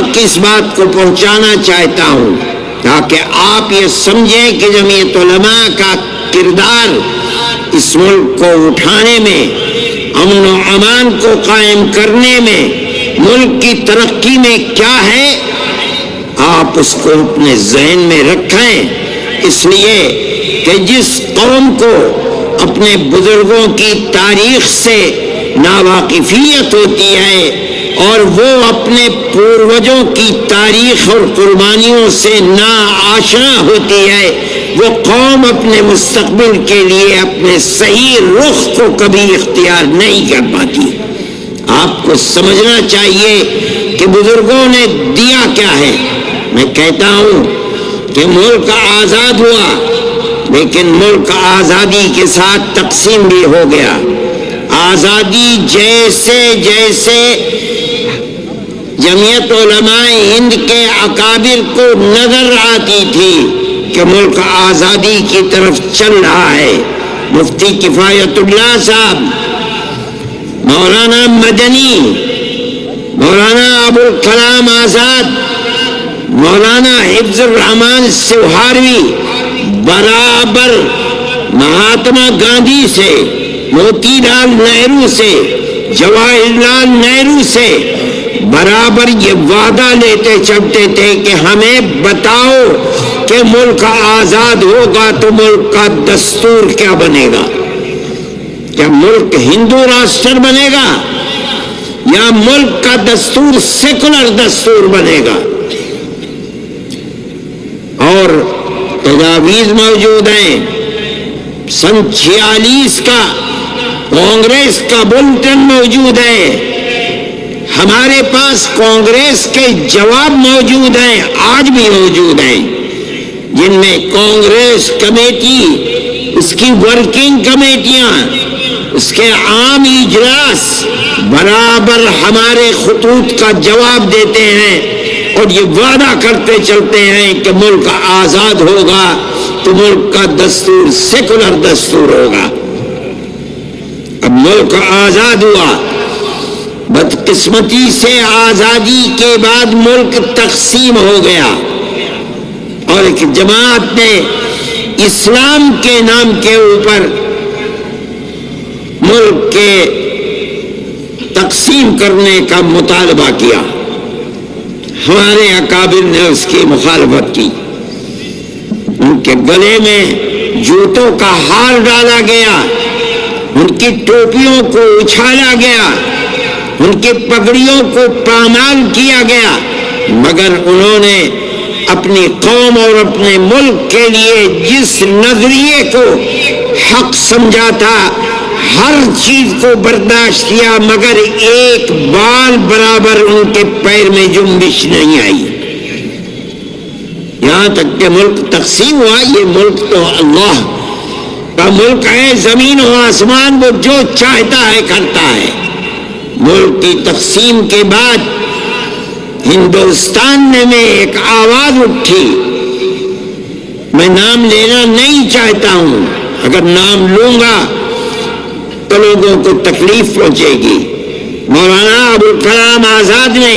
تک اس بات کو پہنچانا چاہتا ہوں تاکہ آپ یہ سمجھیں کہ جمعیت علماء کا کردار اس ملک کو اٹھانے میں، امن و امان کو قائم کرنے میں، ملک کی ترقی میں کیا ہے، آپ اس کو اپنے ذہن میں رکھیں۔ اس لیے کہ جس قوم کو اپنے بزرگوں کی تاریخ سے ناواقفیت ہوتی ہے اور وہ اپنے پوروجوں کی تاریخ اور قربانیوں سے ناآشنا ہوتی ہے، وہ قوم اپنے مستقبل کے لیے اپنے صحیح رخ کو کبھی اختیار نہیں کر پاتی۔ آپ کو سمجھنا چاہیے کہ بزرگوں نے دیا کیا ہے۔ میں کہتا ہوں کہ ملک آزاد ہوا، لیکن ملک آزادی کے ساتھ تقسیم بھی ہو گیا۔ آزادی جیسے جیسے جمعیت علماء ہند کے اکابر کو نظر آتی تھی کہ ملک آزادی کی طرف چل رہا ہے، مفتی کفایت اللہ صاحب، مولانا مدنی، مولانا ابوالکلام آزاد، مولانا حفظ الرحمان سوہاروی برابر مہاتما گاندھی سے، موتی لال نہرو سے، جواہر لال نہرو سے برابر یہ وعدہ لیتے چلتے تھے کہ ہمیں بتاؤ کہ ملک آزاد ہوگا تو ملک کا دستور کیا بنے گا؟ کیا ملک ہندو راشٹر بنے گا یا ملک کا دستور سیکولر دستور بنے گا؟ اور تجاویز موجود ہیں۔ سن 46 کا کانگریس کا بلٹن موجود ہے، ہمارے پاس کانگریس کے جواب موجود ہیں، آج بھی موجود ہیں، جن میں کانگریس کمیٹی، اس کی ورکنگ کمیٹیاں، اس کے عام اجلاس برابر ہمارے خطوط کا جواب دیتے ہیں اور یہ وعدہ کرتے چلتے ہیں کہ ملک آزاد ہوگا تو ملک کا دستور سیکولر دستور ہوگا۔ اب ملک آزاد ہوا، بدقسمتی سے آزادی کے بعد ملک تقسیم ہو گیا اور ایک جماعت نے اسلام کے نام کے اوپر ملک کے تقسیم کرنے کا مطالبہ کیا۔ ہمارے اکابر نے اس کی مخالفت کی، ان کے گلے میں جوتوں کا ہار ڈالا گیا، ان کی ٹوپیوں کو اچھالا گیا، ان کی پگڑیوں کو پامال کیا گیا، مگر انہوں نے اپنی قوم اور اپنے ملک کے لیے جس نظریے کو حق سمجھا تھا ہر چیز کو برداشت کیا، مگر ایک بال برابر ان کے پیر میں جنبش نہیں آئی۔ یہاں تک کہ ملک تقسیم ہوا۔ یہ ملک تو اللہ کا ملک ہے، زمین و آسمان وہ جو چاہتا ہے کرتا ہے۔ ملک کی تقسیم کے بعد ہندوستان میں ایک آواز اٹھی، میں نام لینا نہیں چاہتا ہوں، اگر نام لوں گا تو لوگوں کو تکلیف پہنچے گی۔ مولانا ابوالکلام آزاد نے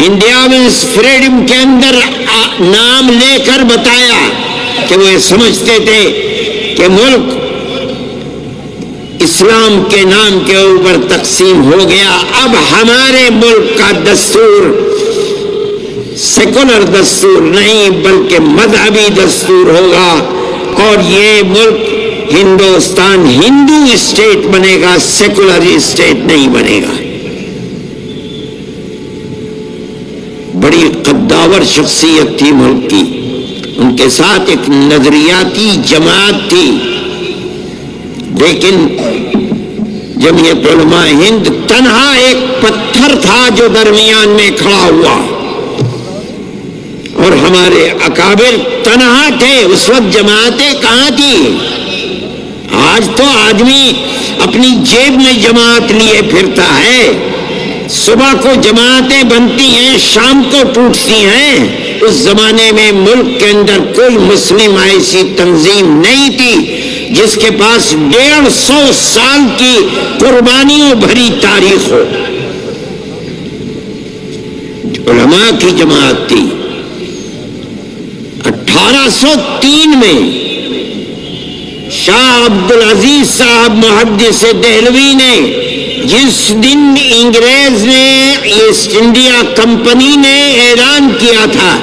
انڈیا ونس فریڈم کے اندر نام لے کر بتایا کہ وہ یہ سمجھتے تھے کہ ملک اسلام کے نام کے اوپر تقسیم ہو گیا، اب ہمارے ملک کا دستور سیکولر دستور نہیں بلکہ مذہبی دستور ہوگا، اور یہ ملک ہندوستان ہندو اسٹیٹ بنے گا، سیکولر اسٹیٹ نہیں بنے گا۔ بڑی قداور شخصیت تھی ملک کی، ان کے ساتھ ایک نظریاتی جماعت تھی، لیکن جمعیت علماء ہند تنہا ایک پتھر تھا جو درمیان میں کھڑا ہوا، اور ہمارے اکابر تنہا تھے۔ اس وقت جماعتیں کہاں تھی؟ آج تو آدمی اپنی جیب میں جماعت لیے پھرتا ہے، صبح کو جماعتیں بنتی ہیں، شام کو ٹوٹتی ہیں۔ اس زمانے میں ملک کے اندر کوئی مسلم ایسی تنظیم نہیں تھی جس کے پاس 150 سال کی قربانیوں بھری تاریخ ہو۔ علماء کی جماعت تھی۔ 1803 میں شاہ عبدالعزیز صاحب محدث دہلوی نے، جس دن انگریز نے، ایسٹ انڈیا کمپنی نے اعلان کیا تھا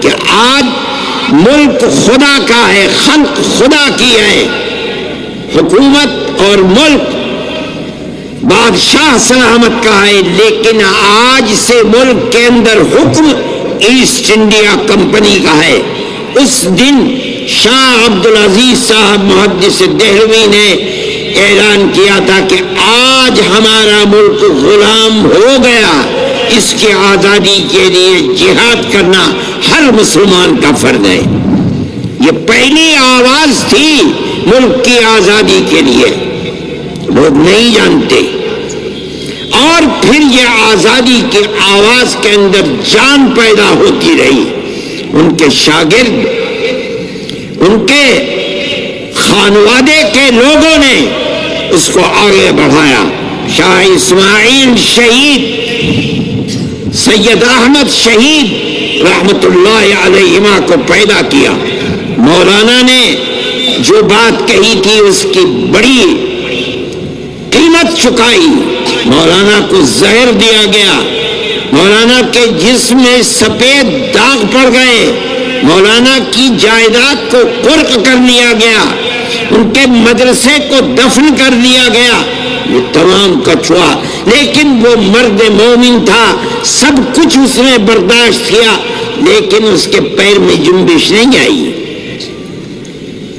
کہ آج ملک خدا کا ہے، خلق خدا کی ہے، حکومت اور ملک بادشاہ سلامت کا ہے، لیکن آج سے ملک کے اندر حکم ایسٹ انڈیا کمپنی کا ہے، اس دن شاہ عبدالعزیز صاحب محدث دہلوی نے اعلان کیا تھا کہ آج ہمارا ملک غلام ہو گیا، اس کی آزادی کے لیے جہاد کرنا ہر مسلمان کا فرض ہے۔ یہ پہلی آواز تھی ملک کی آزادی کے لیے، لوگ نہیں جانتے۔ اور پھر یہ آزادی کی آواز کے اندر جان پیدا ہوتی رہی، ان کے شاگرد، ان کے خانوادے کے لوگوں نے اس کو آگے بڑھایا۔ شاہ اسماعیل شہید، سید احمد شہید رحمت اللہ علیہما کو پیدا کیا۔ مولانا نے جو بات کہی تھی اس کی بڑی قیمت چکائی۔ مولانا کو زہر دیا گیا، مولانا کے جسم میں سفید داغ پڑ گئے، مولانا کی جائیداد کو قرق کر لیا گیا، ان کے مدرسے کو دفن کر دیا گیا، یہ تمام کچھ ہوا۔ لیکن وہ مرد مومن تھا، سب کچھ اس نے برداشت کیا، لیکن اس کے پیر میں جنبش نہیں آئی،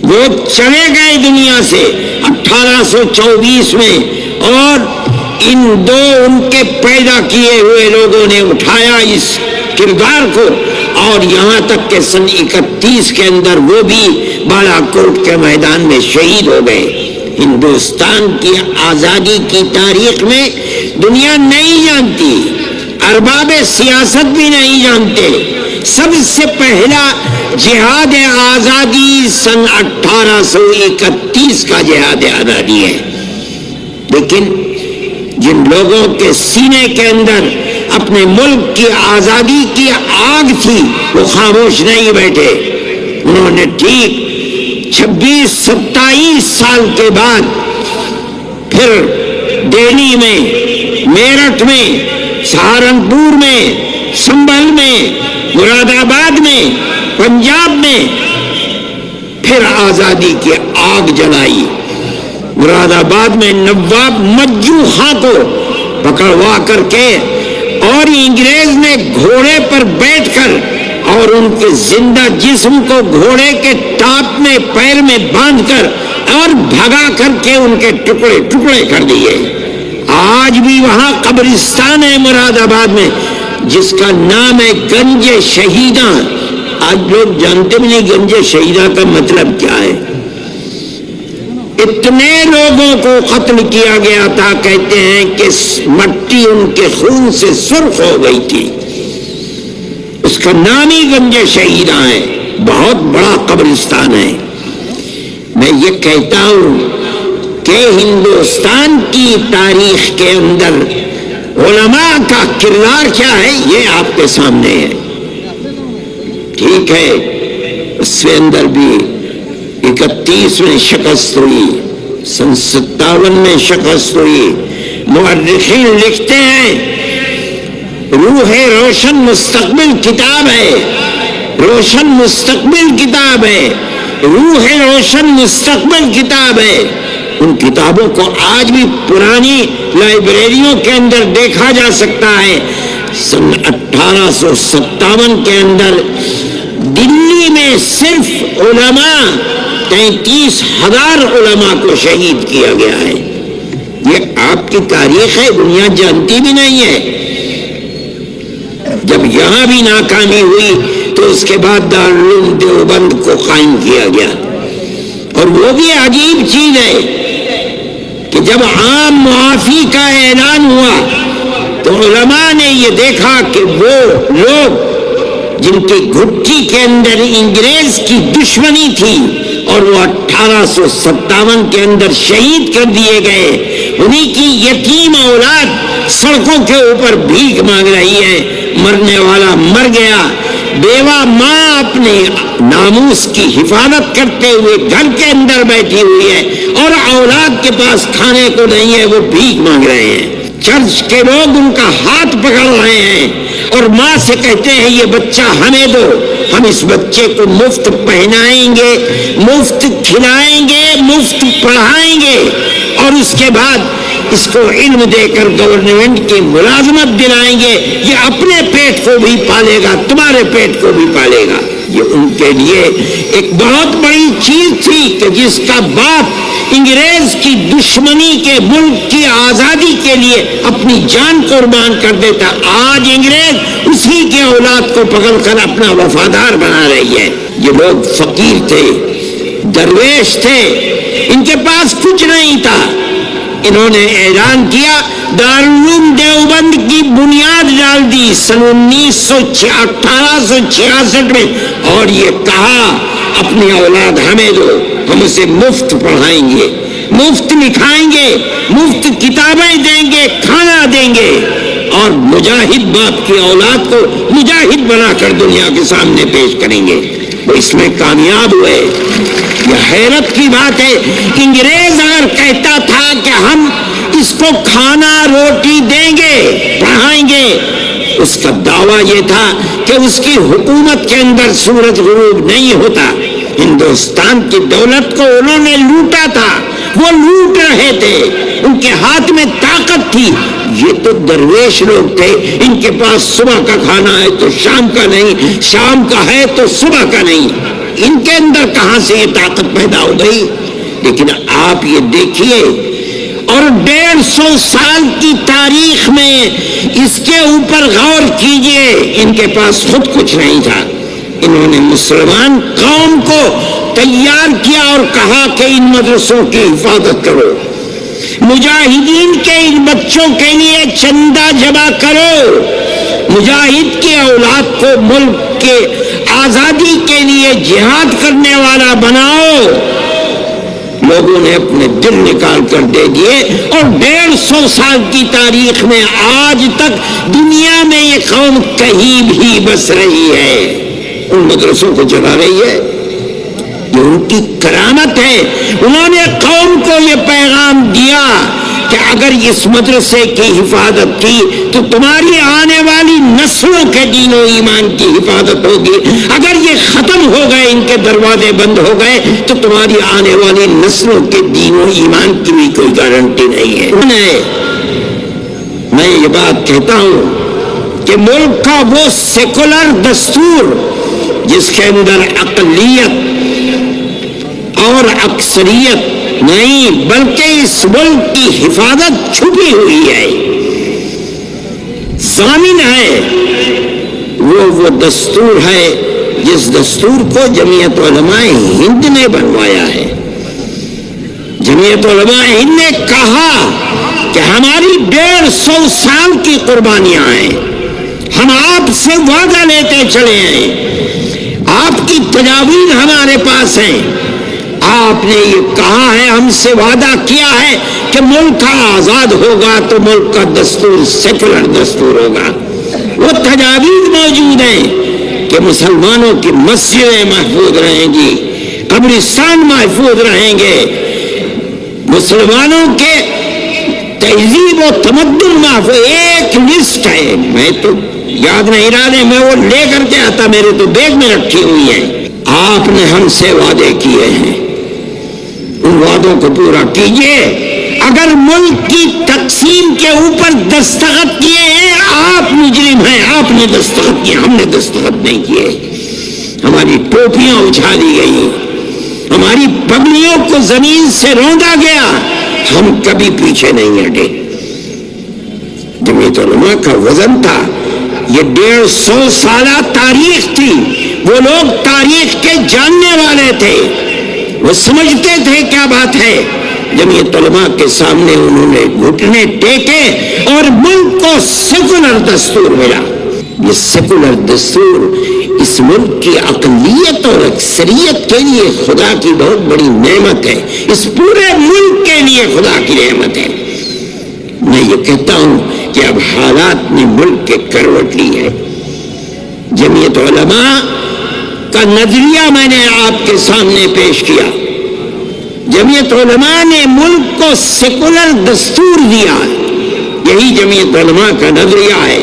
وہ چلے گئے دنیا سے 1824 میں، اور ان کے پیدا کیے ہوئے لوگوں نے اٹھایا اس کردار کو، اور یہاں تک کہ سن 31 کے اندر وہ بھی بالا کوٹ کے میدان میں شہید ہو گئے۔ ہندوستان کی آزادی کی تاریخ میں دنیا نہیں جانتی، ارباب سیاست بھی نہیں جانتے، سب سے پہلا جہاد آزادی سن 1831 کا جہاد آزادی ہے۔ لیکن جن لوگوں کے سینے کے اندر اپنے ملک کی آزادی کی آگ تھی وہ خاموش نہیں بیٹھے، انہوں نے ٹھیک 26-27 سال کے بعد پھر دہلی میں، میرٹھ میں، سہارنپور میں، سنبھل میں، مراد آباد میں، پنجاب میں پھر آزادی کی آگ جلائی۔ مراد آباد میں نواب مجو خان کو پکڑوا کر کے، اور انگریز نے گھوڑے پر بیٹھ کر اور ان کے زندہ جسم کو گھوڑے کے ٹاپ میں پیر میں باندھ کر اور بھگا کر کے ان کے ٹکڑے ٹکڑے کر دیے۔ آج بھی وہاں قبرستان ہے مراد آباد میں جس کا نام ہے گنج شہیداں۔ آج لوگ جانتے بھی نہیں گنج شہیداں کا مطلب کیا ہے۔ اتنے لوگوں کو قتل کیا گیا تھا، کہتے ہیں کہ مٹی ان کے خون سے سرخ ہو گئی تھی، اس کا نام ہی گنج شہیداں ہے، بہت بڑا قبرستان ہے۔ میں یہ کہتا ہوں کہ ہندوستان کی تاریخ کے اندر علماء کا کردار کیا ہے یہ آپ کے سامنے ہے۔ ٹھیک ہے، اس کے اندر بھی 31 میں شکست ہوئی، سن 57 میں شکست ہوئی۔ مورخین لکھتے ہیں روح روشن مستقبل کتاب ہے، روشن مستقبل کتاب ہے، روح روشن مستقبل کتاب ہے۔ ان کتابوں کو آج بھی پرانی لائبریریوں کے اندر دیکھا جا سکتا ہے۔ سن 1857 کے اندر دلی میں صرف علماء 33,000 علماء کو شہید کیا گیا ہے۔ یہ آپ کی تاریخ ہے، دنیا جانتی بھی نہیں ہے۔ جب یہاں بھی ناکامی ہوئی تو اس کے بعد دارالعلوم دیوبند کو قائم کیا گیا، اور وہ بھی عجیب چیز ہے کہ جب عام معافی کا اعلان ہوا تو علماء نے یہ دیکھا کہ وہ لوگ جن کی گھٹی کے اندر انگریز کی دشمنی تھی اور وہ 1857 کے اندر شہید کر دیے گئے، انہی کی یتیم اولاد سڑکوں کے اوپر بھیک مانگ رہی ہے، مرنے والا مر گیا، بیوہ ماں اپنے ناموس کی حفاظت کرتے ہوئے گھر کے اندر بیٹھی ہوئی ہے اور اولاد کے پاس کھانے کو نہیں ہے، وہ بھیک مانگ رہے ہیں، چرچ کے لوگ ان کا ہاتھ پکڑ رہے ہیں اور ماں سے کہتے ہیں یہ بچہ ہمیں دو، ہم اس بچے کو مفت پہنائیں گے، مفت کھلائیں گے، مفت پڑھائیں گے اور اس کے بعد اس کو علم دے کر گورنمنٹ کی ملازمت دلائیں گے، یہ اپنے پیٹ کو بھی پالے گا، تمہارے پیٹ کو بھی پالے گا۔ یہ ان کے لیے ایک بہت بڑی چیز تھی کہ جس کا باپ انگریز کی دشمنی کے ملک کی آزادی کے لیے اپنی جان قربان کر دیتا، آج انگریز اسی کے اولاد کو پکڑ کر اپنا وفادار بنا رہی ہے۔ یہ لوگ فقیر تھے، درویش تھے، ان کے پاس کچھ نہیں تھا، انہوں نے اعلان کیا، دارالعلوم دیوبند کی بنیاد ڈال دی سن 1866 میں، اور یہ کہا اپنی اولاد ہمیں دو، ہم اسے مفت پڑھائیں گے، مفت لکھائیں گے، مفت کتابیں دیں گے، کھانا دیں گے، اور مجاہد باپ کی اولاد کو مجاہد بنا کر دنیا کے سامنے پیش کریں گے۔ وہ اس میں کامیاب ہوئے۔ یہ حیرت کی بات ہے، انگریز اگر کہتا تھا کہ ہم اس کو کھانا روٹی دیں گے، پڑھائیں گے، اس کا دعویٰ یہ تھا کہ اس کی حکومت کے اندر سورج غروب نہیں ہوتا۔ ہندوستان کی دولت کو انہوں نے لوٹا تھا، وہ لوٹ رہے تھے، ان کے ہاتھ میں طاقت تھی۔ یہ تو درویش لوگ تھے، ان کے پاس صبح کا کھانا ہے تو شام کا نہیں، شام کا ہے تو صبح کا نہیں، ان کے اندر کہاں سے یہ طاقت پیدا ہو گئی؟ لیکن آپ یہ دیکھیے، اور 150 سال کی تاریخ میں اس کے اوپر غور کیجئے، ان کے پاس خود کچھ نہیں تھا، انہوں نے مسلمان قوم کو تیار کیا اور کہا کہ ان مدرسوں کی حفاظت کرو، مجاہدین کے ان بچوں کے لیے چندہ جمع کرو، مجاہد کی اولاد کو ملک کے آزادی کے لیے جہاد کرنے والا بناؤ۔ لوگوں نے اپنے دل نکال کر دے دیے، اور 150 سال کی تاریخ میں آج تک دنیا میں یہ قوم کہیں بھی بس رہی ہے، ان مدرسوں کو چلا رہی ہے۔ یہ ان کی کرامت ہے، انہوں نے قوم کو یہ پیغام دیا کہ اگر اس مدرسے کی حفاظت کی تو تمہاری آنے والی نسلوں کے دین و ایمان کی حفاظت ہوگی، اگر یہ ختم ہو گئے، ان کے دروازے بند ہو گئے تو تمہاری آنے والی نسلوں کے دین و ایمان کی بھی کوئی گارنٹی نہیں ہے۔ میں یہ بات کہتا ہوں کہ ملک کا وہ سیکولر دستور جس کے اندر اقلیت اور اکثریت نہیں بلکہ اس ملک کی حفاظت چھپی ہوئی ہے، ضامن ہے، وہ دستور ہے جس دستور کو جمعیت علماء ہند نے بنوایا ہے۔ جمعیت علماء ہند نے کہا کہ ہماری 150 سال کی قربانیاں ہیں، ہم آپ سے وعدہ لیتے چلے ہیں، آپ کی تجاویز ہمارے پاس ہیں، آپ نے یہ کہا ہے، ہم سے وعدہ کیا ہے کہ ملک کا آزاد ہوگا تو ملک کا دستور سیکولر دستور ہوگا۔ وہ تجاویز موجود ہیں کہ مسلمانوں کی مسجدیں محفوظ رہیں گی، قبرستان محفوظ رہیں گے، مسلمانوں کے تہذیب و تمدن محفوظ، ایک لسٹ ہے، میں تو یاد نہیں رہا، میں وہ لے کر کے آتا، میرے تو بیگ میں رکھی ہوئی ہے۔ آپ نے ہم سے وعدے کیے ہیں، ان وعدوں کو پورا کیجئے۔ اگر ملک کی تقسیم کے اوپر دستخط کیے ہیں، آپ مجرم ہیں، آپ نے دستخط کیے، ہم نے دستخط نہیں کیے۔ ہماری ٹوپیاں اچھالی گئی، ہماری پگڑیوں کو زمین سے روندا گیا، ہم کبھی پیچھے نہیں ہٹے۔ جمعیت علماء کا وزن تھا، یہ 150 سالہ تاریخ تھی، وہ لوگ تاریخ کے جاننے والے تھے، وہ سمجھتے تھے کیا بات ہے۔ جمعیت علماء کے سامنے انہوں نے گھٹنے ٹیکے اور ملک کو سیکولر دستور ملا۔ یہ سیکولر دستور اس ملک کی اقلیت اور اکثریت کے لیے خدا کی بہت بڑی نعمت ہے، اس پورے ملک کے لیے خدا کی نعمت ہے۔ میں یہ کہتا ہوں کہ اب حالات نے ملک کے کروٹ لی ہے، جمعیت علماء کا نظریہ میں نے آپ کے سامنے پیش کیا. جمعیت علماء نے ملک کو سیکولر دستور دیا. یہی جمعیت علماء کا نظریہ ہے.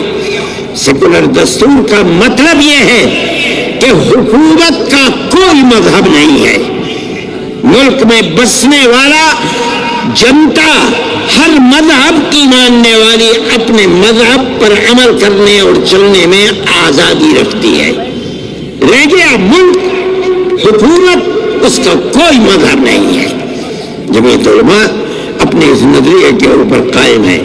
سیکولر دستور کا مطلب یہ ہے کہ حکومت کا کوئی مذہب نہیں ہے. ملک میں بسنے والا جنتا ہر مذہب کی ماننے والی اپنے مذہب پر عمل کرنے اور چلنے میں آزادی رکھتی ہے. رہ گیا ملک، حکومت اس کا کوئی مذہب نہیں ہے. جمعیت علماء اپنے اس نظریے کے اوپر قائم ہے.